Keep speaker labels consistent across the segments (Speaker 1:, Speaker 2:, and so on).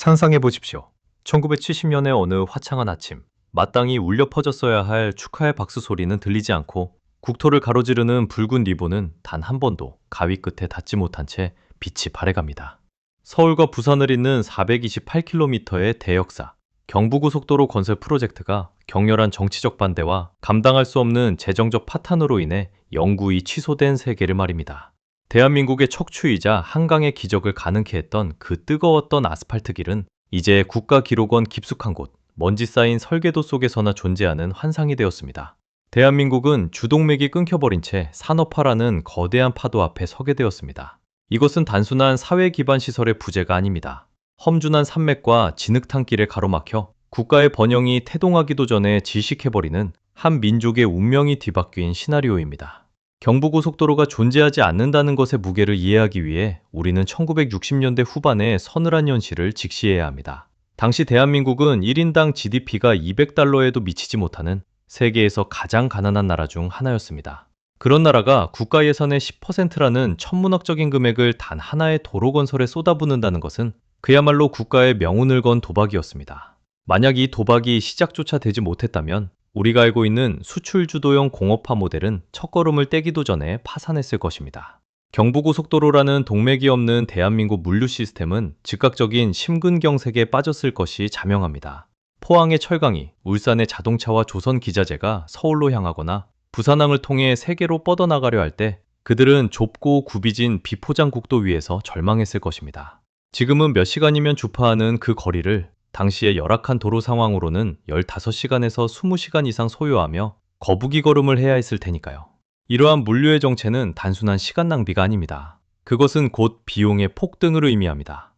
Speaker 1: 상상해 보십시오. 1970년의 어느 화창한 아침, 마땅히 울려 퍼졌어야 할 축하의 박수 소리는 들리지 않고 국토를 가로지르는 붉은 리본은 단 한 번도 가위 끝에 닿지 못한 채 빛이 발해갑니다. 서울과 부산을 잇는 428km의 대역사, 경부고속도로 건설 프로젝트가 격렬한 정치적 반대와 감당할 수 없는 재정적 파탄으로 인해 영구히 취소된 세계를 말입니다. 대한민국의 척추이자 한강의 기적을 가능케 했던 그 뜨거웠던 아스팔트 길은 이제 국가기록원 깊숙한 곳, 먼지 쌓인 설계도 속에서나 존재하는 환상이 되었습니다. 대한민국은 주동맥이 끊겨버린 채 산업화라는 거대한 파도 앞에 서게 되었습니다. 이것은 단순한 사회 기반 시설의 부재가 아닙니다. 험준한 산맥과 진흙탕길에 가로막혀 국가의 번영이 태동하기도 전에 질식해버리는 한 민족의 운명이 뒤바뀐 시나리오입니다. 경부고속도로가 존재하지 않는다는 것의 무게를 이해하기 위해 우리는 1960년대 후반의 서늘한 현실을 직시해야 합니다. 당시 대한민국은 1인당 GDP가 200달러에도 미치지 못하는 세계에서 가장 가난한 나라 중 하나였습니다. 그런 나라가 국가 예산의 10%라는 천문학적인 금액을 단 하나의 도로 건설에 쏟아붓는다는 것은 그야말로 국가의 명운을 건 도박이었습니다. 만약 이 도박이 시작조차 되지 못했다면 우리가 알고 있는 수출 주도형 공업화 모델은 첫걸음을 떼기도 전에 파산했을 것입니다. 경부고속도로라는 동맥이 없는 대한민국 물류 시스템은 즉각적인 심근경색에 빠졌을 것이 자명합니다. 포항의 철강이, 울산의 자동차와 조선 기자재가 서울로 향하거나 부산항을 통해 세계로 뻗어나가려 할 때 그들은 좁고 굽이진 비포장 국도 위에서 절망했을 것입니다. 지금은 몇 시간이면 주파하는 그 거리를 당시의 열악한 도로 상황으로는 15시간에서 20시간 이상 소요하며 거북이 걸음을 해야 했을 테니까요. 이러한 물류의 정체는 단순한 시간 낭비가 아닙니다. 그것은 곧 비용의 폭등을 의미합니다.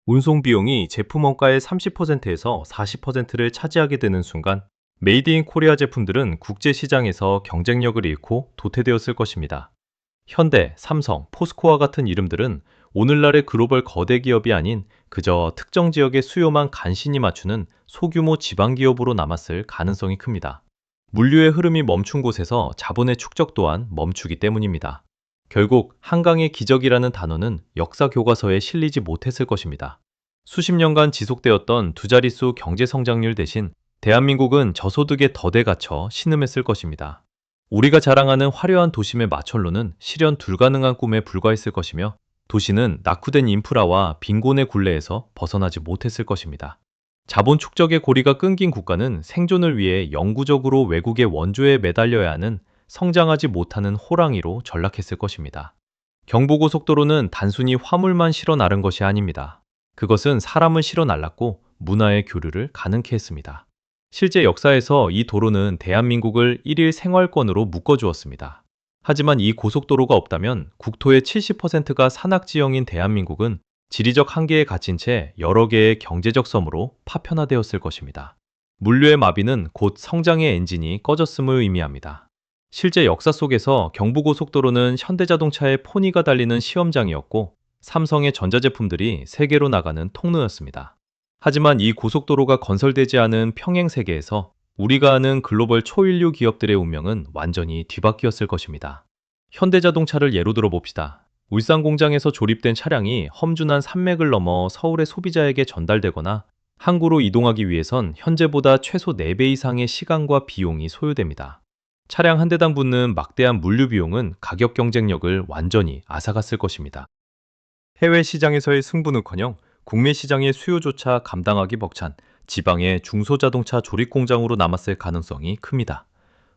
Speaker 1: 운송 비용이 제품 원가의 30%에서 40%를 차지하게 되는 순간 메이드 인 코리아 제품들은 국제 시장에서 경쟁력을 잃고 도태되었을 것입니다. 현대, 삼성, 포스코와 같은 이름들은 오늘날의 글로벌 거대 기업이 아닌 그저 특정 지역의 수요만 간신히 맞추는 소규모 지방 기업으로 남았을 가능성이 큽니다. 물류의 흐름이 멈춘 곳에서 자본의 축적 또한 멈추기 때문입니다. 결국 한강의 기적이라는 단어는 역사 교과서에 실리지 못했을 것입니다. 수십 년간 지속되었던 두 자릿수 경제 성장률 대신 대한민국은 저소득의 덫에 갇혀 신음했을 것입니다. 우리가 자랑하는 화려한 도심의 마천루는 실현 불가능한 꿈에 불과했을 것이며 도시는 낙후된 인프라와 빈곤의 굴레에서 벗어나지 못했을 것입니다. 자본 축적의 고리가 끊긴 국가는 생존을 위해 영구적으로 외국의 원조에 매달려야 하는 성장하지 못하는 호랑이로 전락했을 것입니다. 경부고속도로는 단순히 화물만 실어 나른 것이 아닙니다. 그것은 사람을 실어 날랐고 문화의 교류를 가능케 했습니다. 실제 역사에서 이 도로는 대한민국을 일일 생활권으로 묶어주었습니다. 하지만 이 고속도로가 없다면 국토의 70%가 산악지형인 대한민국은 지리적 한계에 갇힌 채 여러 개의 경제적 섬으로 파편화되었을 것입니다. 물류의 마비는 곧 성장의 엔진이 꺼졌음을 의미합니다. 실제 역사 속에서 경부고속도로는 현대자동차의 포니가 달리는 시험장이었고 삼성의 전자제품들이 세계로 나가는 통로였습니다. 하지만 이 고속도로가 건설되지 않은 평행 세계에서 우리가 아는 글로벌 초인류 기업들의 운명은 완전히 뒤바뀌었을 것입니다. 현대자동차를 예로 들어봅시다. 울산 공장에서 조립된 차량이 험준한 산맥을 넘어 서울의 소비자에게 전달되거나 항구로 이동하기 위해선 현재보다 최소 4배 이상의 시간과 비용이 소요됩니다. 차량 한 대당 붙는 막대한 물류 비용은 가격 경쟁력을 완전히 앗아갔을 것입니다. 해외 시장에서의 승부는커녕 국내 시장의 수요조차 감당하기 벅찬 지방의 중소자동차 조립 공장으로 남았을 가능성이 큽니다.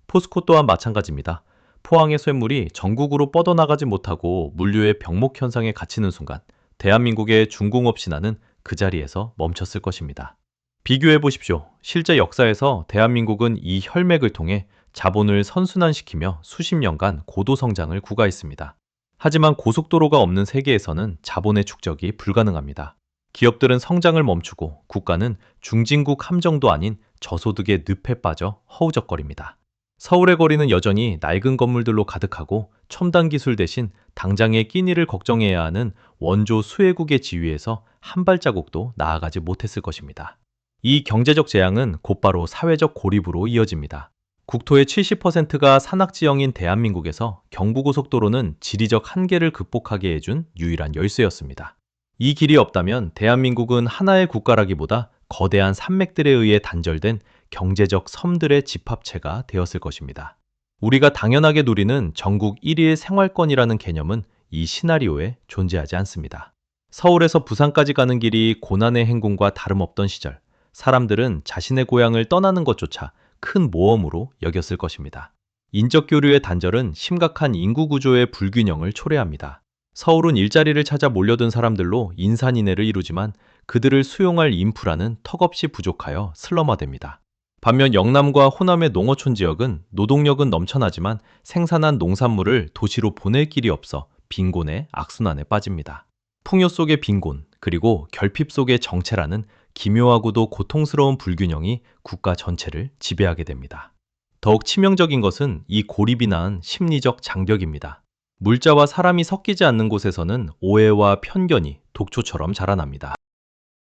Speaker 1: 포스코 또한 마찬가지입니다. 포항의 쇳물이 전국으로 뻗어나가지 못하고 물류의 병목 현상에 갇히는 순간 대한민국의 중공업 신화는 그 자리에서 멈췄을 것입니다. 비교해 보십시오. 실제 역사에서 대한민국은 이 혈맥을 통해 자본을 선순환시키며 수십 년간 고도 성장을 구가했습니다. 하지만 고속도로가 없는 세계에서는 자본의 축적이 불가능합니다. 기업들은 성장을 멈추고 국가는 중진국 함정도 아닌 저소득의 늪에 빠져 허우적거립니다. 서울의 거리는 여전히 낡은 건물들로 가득하고 첨단 기술 대신 당장의 끼니를 걱정해야 하는 원조 수혜국의 지위에서 한 발자국도 나아가지 못했을 것입니다. 이 경제적 재앙은 곧바로 사회적 고립으로 이어집니다. 국토의 70%가 산악지형인 대한민국에서 경부고속도로는 지리적 한계를 극복하게 해준 유일한 열쇠였습니다. 이 길이 없다면 대한민국은 하나의 국가라기보다 거대한 산맥들에 의해 단절된 경제적 섬들의 집합체가 되었을 것입니다. 우리가 당연하게 누리는 전국 1위 생활권이라는 개념은 이 시나리오에 존재하지 않습니다. 서울에서 부산까지 가는 길이 고난의 행군과 다름없던 시절, 사람들은 자신의 고향을 떠나는 것조차 큰 모험으로 여겼을 것입니다. 인적 교류의 단절은 심각한 인구 구조의 불균형을 초래합니다. 서울은 일자리를 찾아 몰려든 사람들로 인산인해를 이루지만 그들을 수용할 인프라는 턱없이 부족하여 슬럼화됩니다. 반면 영남과 호남의 농어촌 지역은 노동력은 넘쳐나지만 생산한 농산물을 도시로 보낼 길이 없어 빈곤의 악순환에 빠집니다. 풍요 속의 빈곤, 그리고 결핍 속의 정체라는 기묘하고도 고통스러운 불균형이 국가 전체를 지배하게 됩니다. 더욱 치명적인 것은 이 고립이 낳은 심리적 장벽입니다. 물자와 사람이 섞이지 않는 곳에서는 오해와 편견이 독초처럼 자라납니다.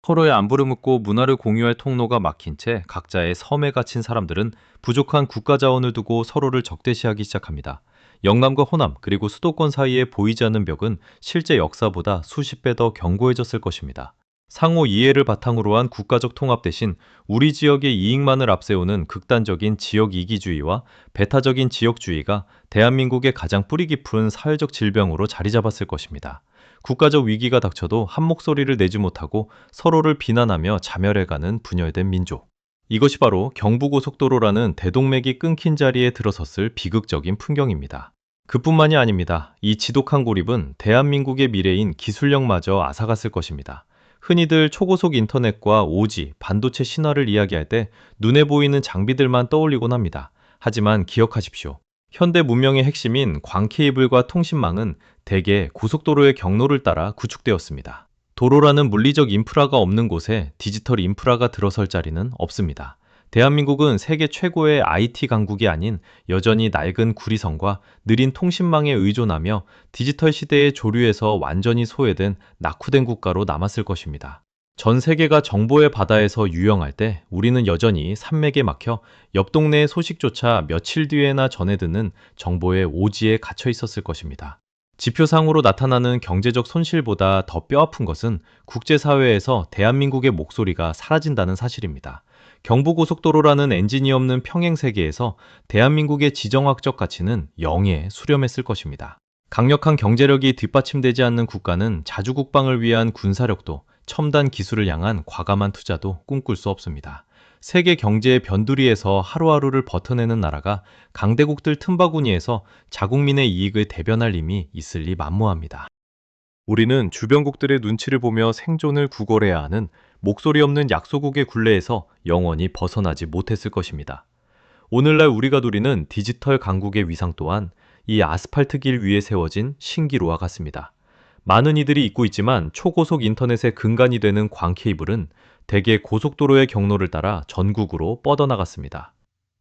Speaker 1: 서로의 안부를 묻고 문화를 공유할 통로가 막힌 채 각자의 섬에 갇힌 사람들은 부족한 국가 자원을 두고 서로를 적대시하기 시작합니다. 영남과 호남, 그리고 수도권 사이에 보이지 않는 벽은 실제 역사보다 수십 배 더 견고해졌을 것입니다. 상호 이해를 바탕으로 한 국가적 통합 대신 우리 지역의 이익만을 앞세우는 극단적인 지역 이기주의와 배타적인 지역주의가 대한민국의 가장 뿌리 깊은 사회적 질병으로 자리 잡았을 것입니다. 국가적 위기가 닥쳐도 한 목소리를 내지 못하고 서로를 비난하며 자멸해가는 분열된 민족. 이것이 바로 경부고속도로라는 대동맥이 끊긴 자리에 들어섰을 비극적인 풍경입니다. 그뿐만이 아닙니다. 이 지독한 고립은 대한민국의 미래인 기술력마저 앗아갔을 것입니다. 흔히들 초고속 인터넷과 5G, 반도체 신화를 이야기할 때 눈에 보이는 장비들만 떠올리곤 합니다. 하지만 기억하십시오. 현대 문명의 핵심인 광케이블과 통신망은 대개 고속도로의 경로를 따라 구축되었습니다. 도로라는 물리적 인프라가 없는 곳에 디지털 인프라가 들어설 자리는 없습니다. 대한민국은 세계 최고의 IT 강국이 아닌 여전히 낡은 구리선과 느린 통신망에 의존하며 디지털 시대의 조류에서 완전히 소외된 낙후된 국가로 남았을 것입니다. 전 세계가 정보의 바다에서 유영할 때 우리는 여전히 산맥에 막혀 옆 동네의 소식조차 며칠 뒤에나 전해 듣는 정보의 오지에 갇혀 있었을 것입니다. 지표상으로 나타나는 경제적 손실보다 더 뼈아픈 것은 국제사회에서 대한민국의 목소리가 사라진다는 사실입니다. 경부고속도로라는 엔진이 없는 평행세계에서 대한민국의 지정학적 가치는 영예에 수렴했을 것입니다. 강력한 경제력이 뒷받침되지 않는 국가는 자주국방을 위한 군사력도 첨단 기술을 향한 과감한 투자도 꿈꿀 수 없습니다. 세계 경제의 변두리에서 하루하루를 버텨내는 나라가 강대국들 틈바구니에서 자국민의 이익을 대변할 힘이 있을 리 만무합니다. 우리는 주변국들의 눈치를 보며 생존을 구걸해야 하는 목소리 없는 약소국의 굴레에서 영원히 벗어나지 못했을 것입니다. 오늘날 우리가 누리는 디지털 강국의 위상 또한 이 아스팔트 길 위에 세워진 신기루와 같습니다. 많은 이들이 잊고 있지만 초고속 인터넷의 근간이 되는 광케이블은 대개 고속도로의 경로를 따라 전국으로 뻗어나갔습니다.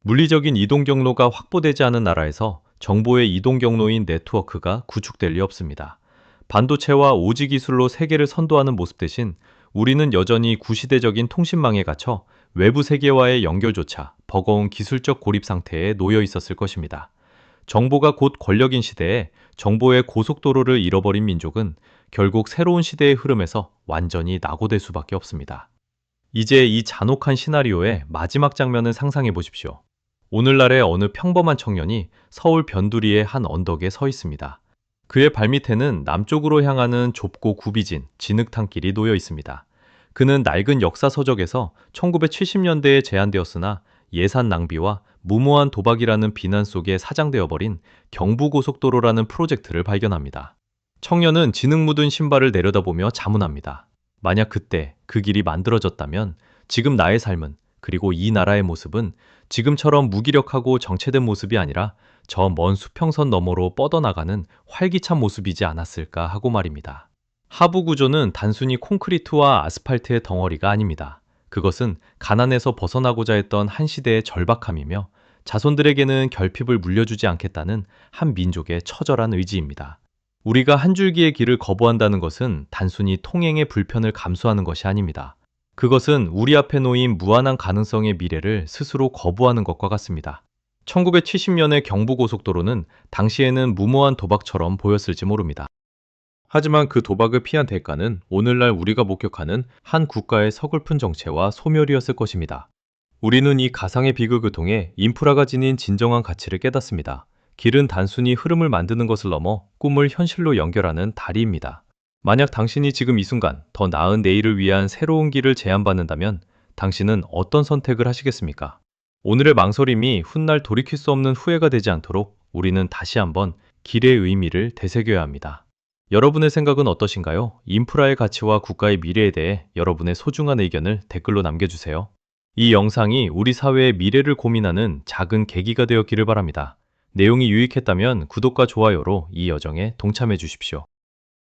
Speaker 1: 물리적인 이동 경로가 확보되지 않은 나라에서 정보의 이동 경로인 네트워크가 구축될 리 없습니다. 반도체와 오지 기술로 세계를 선도하는 모습 대신 우리는 여전히 구시대적인 통신망에 갇혀 외부 세계와의 연결조차 버거운 기술적 고립 상태에 놓여 있었을 것입니다. 정보가 곧 권력인 시대에 정보의 고속도로를 잃어버린 민족은 결국 새로운 시대의 흐름에서 완전히 낙오될 수밖에 없습니다. 이제 이 잔혹한 시나리오의 마지막 장면을 상상해 보십시오. 오늘날의 어느 평범한 청년이 서울 변두리의 한 언덕에 서 있습니다. 그의 발밑에는 남쪽으로 향하는 좁고 굽이진 진흙탕길이 놓여 있습니다. 그는 낡은 역사 서적에서 1970년대에 제안되었으나 예산 낭비와 무모한 도박이라는 비난 속에 사장되어 버린 경부고속도로라는 프로젝트를 발견합니다. 청년은 진흙 묻은 신발을 내려다보며 자문합니다. 만약 그때 그 길이 만들어졌다면 지금 나의 삶은, 그리고 이 나라의 모습은 지금처럼 무기력하고 정체된 모습이 아니라 저 먼 수평선 너머로 뻗어나가는 활기찬 모습이지 않았을까 하고 말입니다. 하부 구조는 단순히 콘크리트와 아스팔트의 덩어리가 아닙니다. 그것은 가난에서 벗어나고자 했던 한 시대의 절박함이며 자손들에게는 결핍을 물려주지 않겠다는 한 민족의 처절한 의지입니다. 우리가 한 줄기의 길을 거부한다는 것은 단순히 통행의 불편을 감수하는 것이 아닙니다. 그것은 우리 앞에 놓인 무한한 가능성의 미래를 스스로 거부하는 것과 같습니다. 1970년의 경부고속도로는 당시에는 무모한 도박처럼 보였을지 모릅니다. 하지만 그 도박을 피한 대가는 오늘날 우리가 목격하는 한 국가의 서글픈 정체와 소멸이었을 것입니다. 우리는 이 가상의 비극을 통해 인프라가 지닌 진정한 가치를 깨닫습니다. 길은 단순히 흐름을 만드는 것을 넘어 꿈을 현실로 연결하는 다리입니다. 만약 당신이 지금 이 순간 더 나은 내일을 위한 새로운 길을 제안받는다면 당신은 어떤 선택을 하시겠습니까? 오늘의 망설임이 훗날 돌이킬 수 없는 후회가 되지 않도록 우리는 다시 한번 길의 의미를 되새겨야 합니다. 여러분의 생각은 어떠신가요? 인프라의 가치와 국가의 미래에 대해 여러분의 소중한 의견을 댓글로 남겨주세요. 이 영상이 우리 사회의 미래를 고민하는 작은 계기가 되었기를 바랍니다. 내용이 유익했다면 구독과 좋아요로 이 여정에 동참해 주십시오.